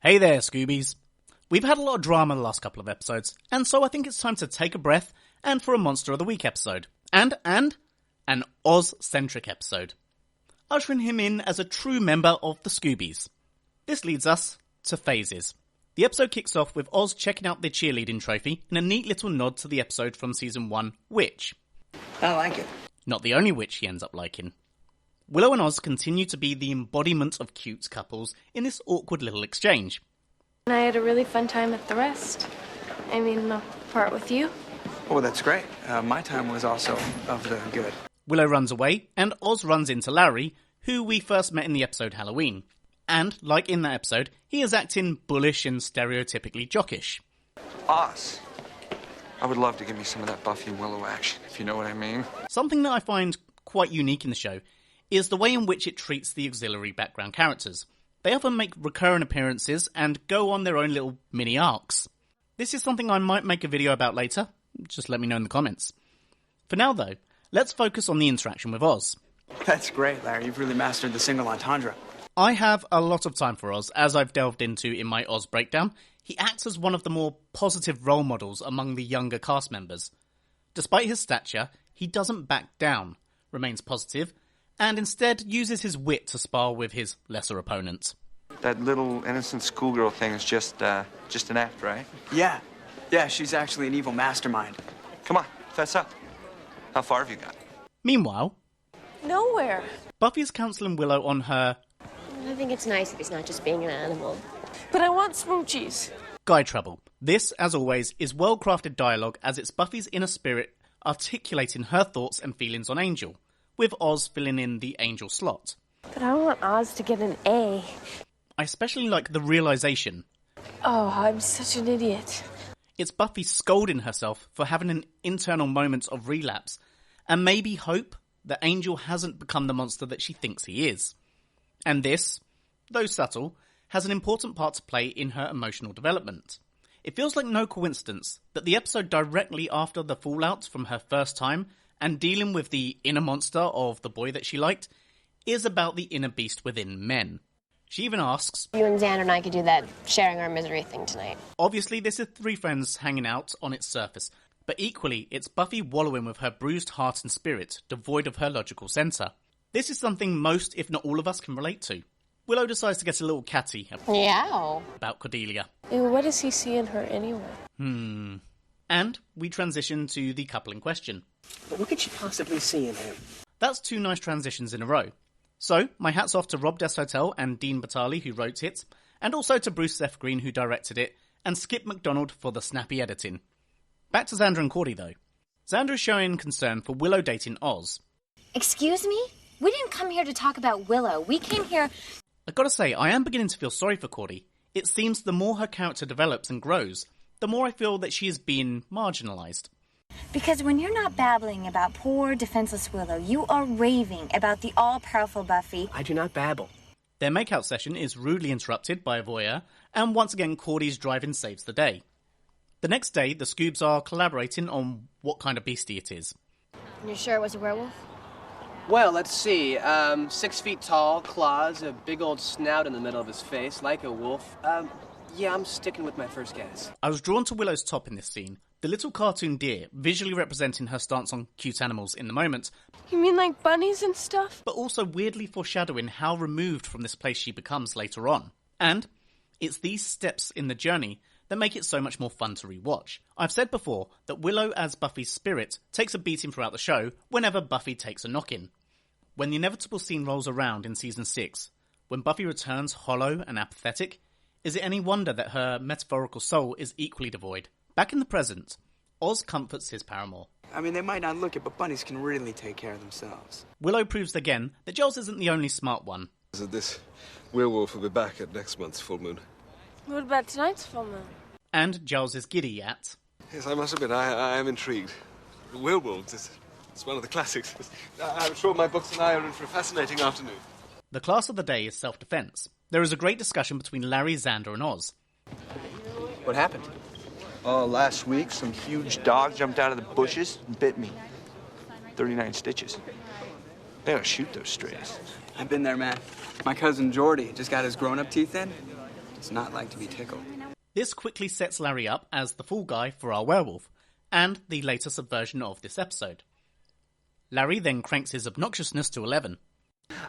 Hey there, Scoobies. We've had a lot of drama the last couple of episodes, and so I think it's time to take a breath and for a Monster of the Week episode. And an Oz-centric episode. Ushering him in as a true member of the Scoobies. This leads us to phases. The episode kicks off with Oz checking out the cheerleading trophy in a neat little nod to the episode from season 1, Witch. I like it. Not the only witch he ends up liking. Willow and Oz continue to be the embodiment of cute couples in this awkward little exchange. I had a really fun time at the rest. I mean, the part with you. Oh, that's great. My time was also of the good. Willow runs away, and Oz runs into Larry, who we first met in the episode Halloween. And, like in that episode, he is acting bullish and stereotypically jockish. Oz, I would love to give me some of that Buffy and Willow action, if you know what I mean. Something that I find quite unique in the show is the way in which it treats the auxiliary background characters. They often make recurrent appearances and go on their own little mini arcs. This is something I might make a video about later. Just let me know in the comments. For now, though, let's focus on the interaction with Oz. That's great, Larry. You've really mastered the single entendre. I have a lot of time for Oz, as I've delved into in my Oz breakdown. He acts as one of the more positive role models among the younger cast members. Despite his stature, he doesn't back down, remains positive, and instead uses his wit to spar with his lesser opponent. That little innocent schoolgirl thing is just an act, right? Yeah, she's actually an evil mastermind. Come on, fess up. How far have you got? Meanwhile, Nowhere. Buffy's counselling Willow on her I think it's nice if he's not just being an animal. But I want smoochies. guy trouble. This, as always, is well-crafted dialogue as it's Buffy's inner spirit articulating her thoughts and feelings on Angel, with Oz filling in the Angel slot. But I want Oz to get an A. I especially like the realisation. Oh, I'm such an idiot. It's Buffy scolding herself for having an internal moment of relapse, and maybe hope that Angel hasn't become the monster that she thinks he is. And this, though subtle, has an important part to play in her emotional development. It feels like no coincidence that the episode directly after the fallout from her first time and dealing with the inner monster of the boy that she liked is about the inner beast within men. She even asks, You and Xander and I could do that sharing our misery thing tonight. obviously this is three friends hanging out on its surface, but equally it's Buffy wallowing with her bruised heart and spirit, devoid of her logical centre. This is something most, if not all of us, can relate to. Willow decides to get a little catty Meow. about Cordelia. Ew, what does he see in her anyway? And we transition to the couple in question. But what could she possibly see in him? That's two nice transitions in a row. So, my hat's off to Rob Des Hotel and Dean Batali, who wrote it, and also to Bruce Seth Green, who directed it, and Skip McDonald for the snappy editing. Back to Xander and Cordy, though. Xander is showing concern for Willow dating Oz. Excuse me? We didn't come here to talk about Willow. We came here... I gotta say, I am beginning to feel sorry for Cordy. It seems the more her character develops and grows, the more I feel that she is being marginalised. Because when you're not babbling about poor, defenseless Willow, you are raving about the all-powerful Buffy. I do not babble. Their makeout session is rudely interrupted by a voyeur, and once again Cordy's driving saves the day. The next day, the Scoobs are collaborating on what kind of beastie it is. You sure it was a werewolf? Well, let's see. 6 feet tall, claws, a big old snout in the middle of his face, like a wolf. Yeah, I'm sticking with my first guess. I was drawn to Willow's top in this scene, the little cartoon deer, visually representing her stance on cute animals in the moment, You mean like bunnies and stuff? but also weirdly foreshadowing how removed from this place she becomes later on. And it's these steps in the journey that make it so much more fun to rewatch. I've said before that Willow as Buffy's spirit takes a beating throughout the show whenever Buffy takes a knock-in. When the inevitable scene rolls around in season 6, when Buffy returns hollow and apathetic, is it any wonder that her metaphorical soul is equally devoid? Back in the present, Oz comforts his paramour. I mean, they might not look it, but bunnies can really take care of themselves. Willow proves again that Giles isn't the only smart one. This werewolf will be back at next month's full moon. What about tonight's full moon? And Giles is giddy at... Yes, I must admit, I am intrigued. Werewolves, it's one of the classics. I'm sure my books and I are in for a fascinating afternoon. The class of the day is self-defense. There is a great discussion between Larry, Xander and Oz. What happened? Oh, last week, some huge dog jumped out of the bushes and bit me. 39 stitches. They don't shoot those strays. I've been there, man. My cousin Jordy just got his grown-up teeth in. does not like to be tickled. This quickly sets Larry up as the fall guy for our werewolf, and the later subversion of this episode. Larry then cranks his obnoxiousness to 11.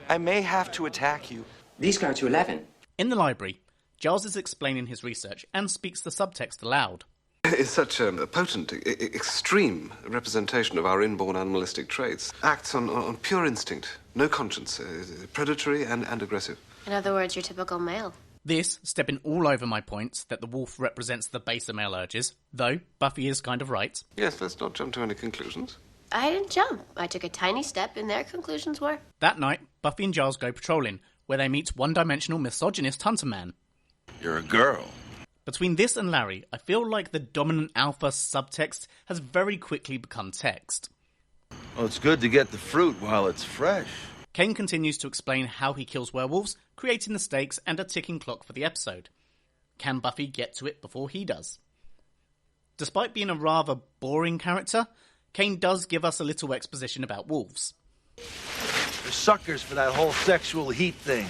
I may have to attack you. These go to 11. In the library, Giles is explaining his research and speaks the subtext aloud. Is such a potent, extreme representation of our inborn animalistic traits. Acts on pure instinct, no conscience, predatory and aggressive. In other words, your typical male. This stepping all over my points that the wolf represents the baser male urges, though Buffy is kind of right. Yes, let's not jump to any conclusions. I didn't jump. I took a tiny step, and their conclusions were. That night, Buffy and Giles go patrolling, where they meet one-dimensional misogynist hunter man. You're a girl. Between this and Larry, I feel like the dominant alpha subtext has very quickly become text. Well, it's good to get the fruit while it's fresh. Kane continues to explain how he kills werewolves, creating the stakes and a ticking clock for the episode. Can Buffy get to it before he does? Despite being a rather boring character, Kane does give us a little exposition about wolves. They're suckers for that whole sexual heat thing.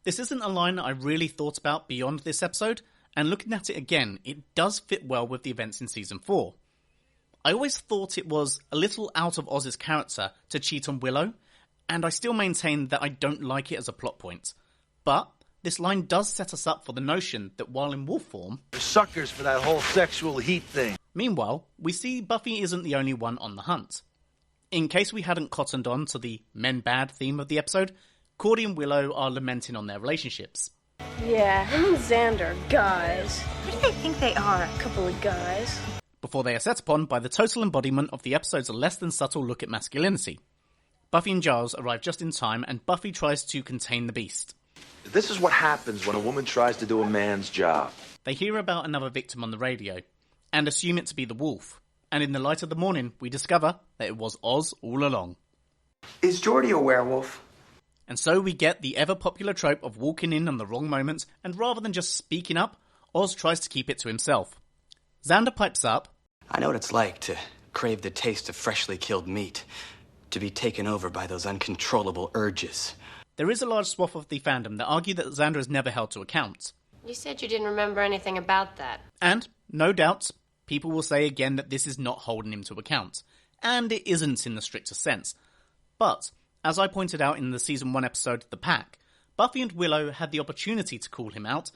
This isn't a line that I really thought about beyond this episode, and looking at it again, it does fit well with the events in Season 4. I always thought it was a little out of Oz's character to cheat on Willow, and I still maintain that I don't like it as a plot point. But this line does set us up for the notion that while in wolf form... They're suckers for that whole sexual heat thing. Meanwhile, we see Buffy isn't the only one on the hunt. In case we hadn't cottoned on to the men bad theme of the episode, Cordy and Willow are lamenting on their relationships. Yeah, him and Xander, guys. What do they think they are? A couple of guys. Before they are set upon by the total embodiment of the episode's less than subtle look at masculinity. Buffy and Giles arrive just in time, and Buffy tries to contain the beast. This is what happens when a woman tries to do a man's job. They hear about another victim on the radio, and assume it to be the wolf. And in the light of the morning, we discover that it was Oz all along. Is Geordie a werewolf? And so we get the ever-popular trope of walking in on the wrong moment, and rather than just speaking up, Oz tries to keep it to himself. Xander pipes up. I know what it's like to crave the taste of freshly killed meat, to be taken over by those uncontrollable urges. There is a large swath of the fandom that argue that Xander is never held to account. You said you didn't remember anything about that. And, no doubt, people will say again that this is not holding him to account. And it isn't in the strictest sense. But, as I pointed out in the Season 1 episode The Pack, Buffy and Willow had the opportunity to call him out,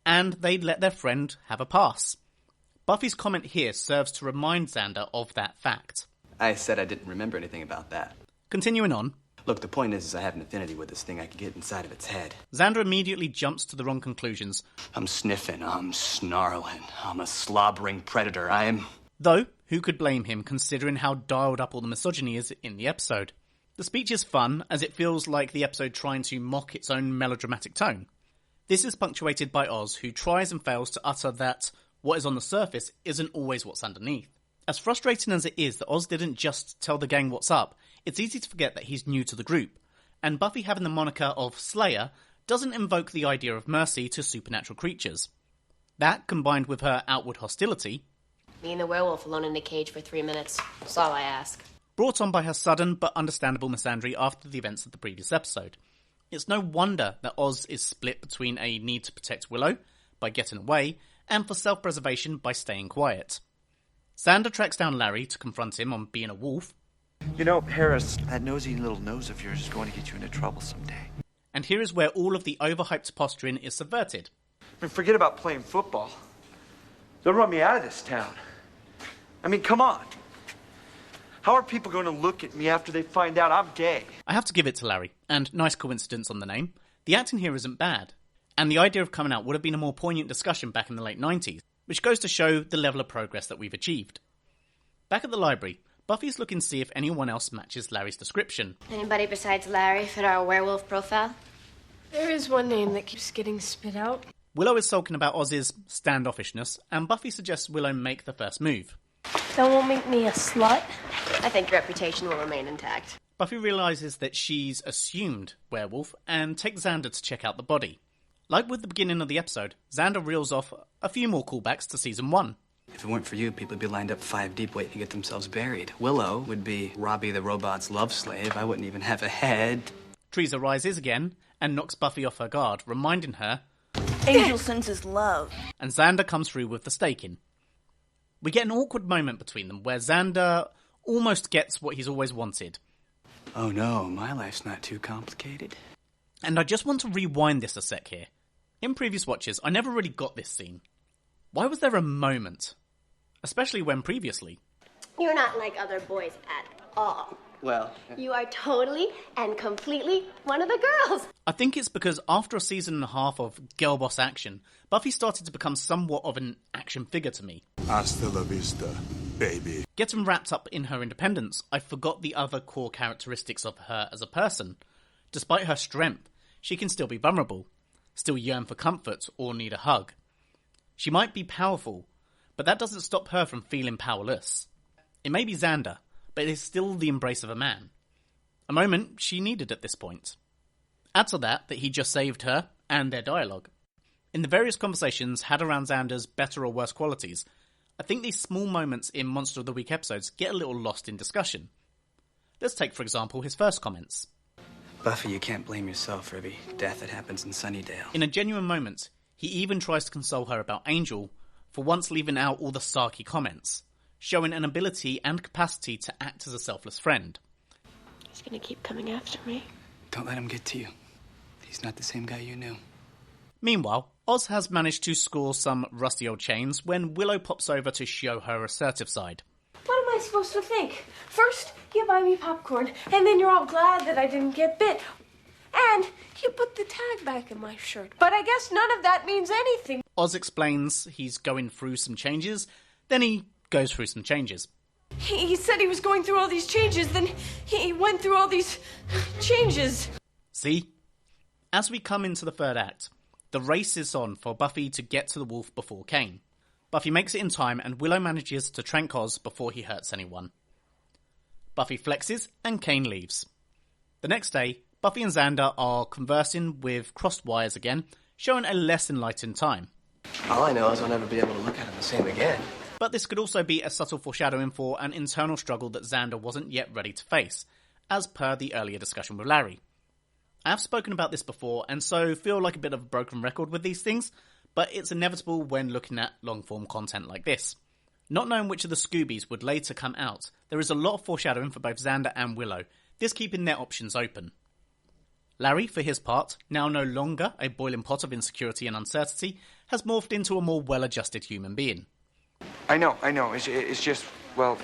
and they'd let their friend have a pass. Buffy's comment here serves to remind Xander of that fact. I said I didn't remember anything about that. Continuing on. Look, the point is I have an affinity with this thing. I can get inside of its head. Xander immediately jumps to the wrong conclusions. I'm sniffing, I'm snarling, I'm a slobbering predator, Though, who could blame him considering how dialed up all the misogyny is in the episode? The speech is fun, as it feels like the episode trying to mock its own melodramatic tone. This is punctuated by Oz, who tries and fails to utter that what is on the surface isn't always what's underneath. As frustrating as it is that Oz didn't just tell the gang what's up, it's easy to forget that he's new to the group, and Buffy having the moniker of Slayer doesn't invoke the idea of mercy to supernatural creatures. That, combined with her outward hostility... Me and the werewolf alone in a cage for 3 minutes. That's all I ask. Brought on by her sudden but understandable misandry after the events of the previous episode. It's no wonder that Oz is split between a need to protect Willow, by getting away, and for self-preservation by staying quiet. Xander tracks down Larry to confront him on being a wolf. You know, Harris, that nosy little nose of yours is going to get you into trouble someday. And here is where all of the overhyped posturing is subverted. I mean, forget about playing football. They'll run me out of this town. I mean, come on. How are people going to look at me after they find out I'm gay? I have to give it to Larry, and nice coincidence on the name. The acting here isn't bad, and the idea of coming out would have been a more poignant discussion back in the late 90s, which goes to show the level of progress that we've achieved. Back at the library, Buffy's looking to see if anyone else matches Larry's description. Anybody besides Larry fit our werewolf profile? There is one name that keeps getting spit out. Willow is sulking about Oz's standoffishness, and Buffy suggests Willow make the first move. That won't make me a slut. I think your reputation will remain intact. Buffy realises that she's assumed werewolf and takes Xander to check out the body. Like with the beginning of the episode, Xander reels off a few more callbacks to Season 1. If it weren't for you, people would be lined up 5 deep waiting to get themselves buried. Willow would be Robbie the robot's love slave. I wouldn't even have a head. Teresa rises again and knocks Buffy off her guard, reminding her... Angel senses love. And Xander comes through with the staking. We get an awkward moment between them where Xander almost gets what he's always wanted. Oh no, my life's not too complicated. And I just want to rewind this a sec here. In previous watches, I never really got this scene. Why was there a moment? Especially when previously. You're not like other boys at all. Well... You are totally and completely one of the girls. I think it's because after a season and a half of girl boss action, Buffy started to become somewhat of an action figure to me. Hasta la vista, baby. Getting wrapped up in her independence, I forgot the other core characteristics of her as a person. Despite her strength, she can still be vulnerable, still yearn for comfort or need a hug. She might be powerful, but that doesn't stop her from feeling powerless. It may be Xander, but it is still the embrace of a man. A moment she needed at this point. Add to that he just saved her and their dialogue. In the various conversations had around Xander's better or worse qualities, I think these small moments in Monster of the Week episodes get a little lost in discussion. Let's take, for example, his first comments. Buffy, you can't blame yourself for every death that happens in Sunnydale. In a genuine moment, he even tries to console her about Angel for once leaving out all the sarky comments, showing an ability and capacity to act as a selfless friend. He's gonna keep coming after me. Don't let him get to you. He's not the same guy you knew. Meanwhile, Oz has managed to score some rusty old chains when Willow pops over to show her assertive side. What am I supposed to think? First, you buy me popcorn, and then you're all glad that I didn't get bit. And you put the tag back in my shirt. But I guess none of that means anything. Oz explains he's going through some changes, then he goes through some changes. He said he was going through all these changes, then he went through all these changes. See? As we come into the third act, the race is on for Buffy to get to the wolf before Kane. Buffy makes it in time and Willow manages to trank Oz before he hurts anyone. Buffy flexes and Kane leaves. The next day, Buffy and Xander are conversing with crossed wires again, showing a less enlightened time. All I know is I'll never be able to look at him the same again. But this could also be a subtle foreshadowing for an internal struggle that Xander wasn't yet ready to face, as per the earlier discussion with Larry. I've spoken about this before, and so feel like a bit of a broken record with these things, but it's inevitable when looking at long-form content like this. Not knowing which of the Scoobies would later come out, there is a lot of foreshadowing for both Xander and Willow, this keeping their options open. Larry, for his part, now no longer a boiling pot of insecurity and uncertainty, has morphed into a more well-adjusted human being. I know. It's just, well,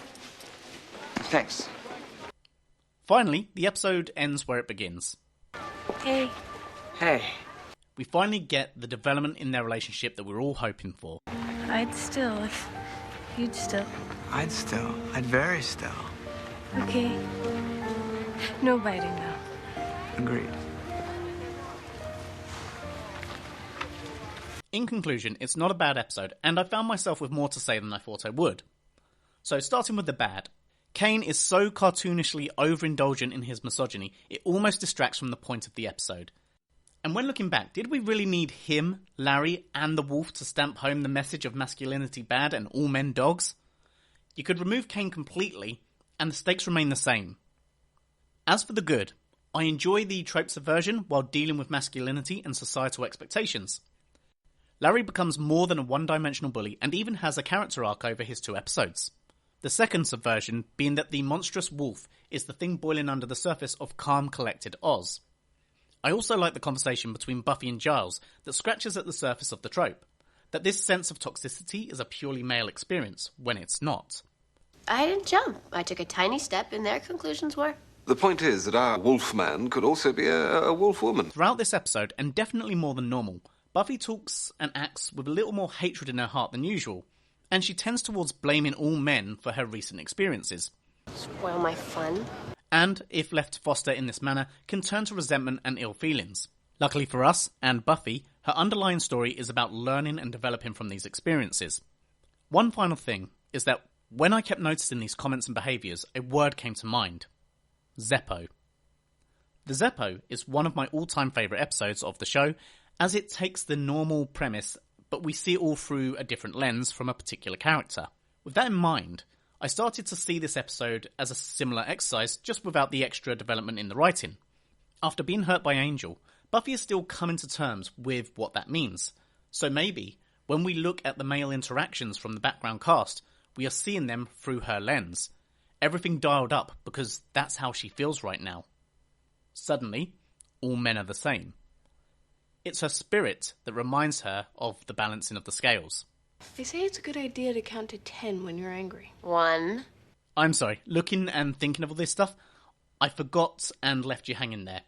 thanks. Finally, the episode ends where it begins. Hey. Hey. We finally get the development in their relationship that we're all hoping for. I'd still, if you'd still. I'd still. I'd very still. Okay. No biting, though. Agreed. In conclusion, it's not a bad episode, and I found myself with more to say than I thought I would. So, starting with the bad. Kane is so cartoonishly overindulgent in his misogyny, it almost distracts from the point of the episode. And when looking back, did we really need him, Larry, and the wolf to stamp home the message of masculinity bad and all men dogs? You could remove Kane completely, and the stakes remain the same. As for the good, I enjoy the trope subversion while dealing with masculinity and societal expectations. Larry becomes more than a one-dimensional bully and even has a character arc over his 2 episodes. The second subversion being that the monstrous wolf is the thing boiling under the surface of calm, collected Oz. I also like the conversation between Buffy and Giles that scratches at the surface of the trope, that this sense of toxicity is a purely male experience, when it's not. I didn't jump. I took a tiny step, and their conclusions were... The point is that our wolf man could also be a wolf woman. Throughout this episode, and definitely more than normal, Buffy talks and acts with a little more hatred in her heart than usual, and she tends towards blaming all men for her recent experiences. Spoil my fun. And, if left to foster in this manner, can turn to resentment and ill feelings. Luckily for us, and Buffy, her underlying story is about learning and developing from these experiences. One final thing is that when I kept noticing these comments and behaviours, a word came to mind. Zeppo. The Zeppo is one of my all-time favourite episodes of the show, as it takes the normal premise, but we see it all through a different lens from a particular character. With that in mind, I started to see this episode as a similar exercise, just without the extra development in the writing. After being hurt by Angel, Buffy is still coming to terms with what that means. So maybe, when we look at the male interactions from the background cast, we are seeing them through her lens. Everything dialed up because that's how she feels right now. Suddenly, all men are the same. It's her spirit that reminds her of the balancing of the scales. They say it's a good idea to count to 10 when you're angry. 1. I'm sorry, looking and thinking of all this stuff, I forgot and left you hanging there.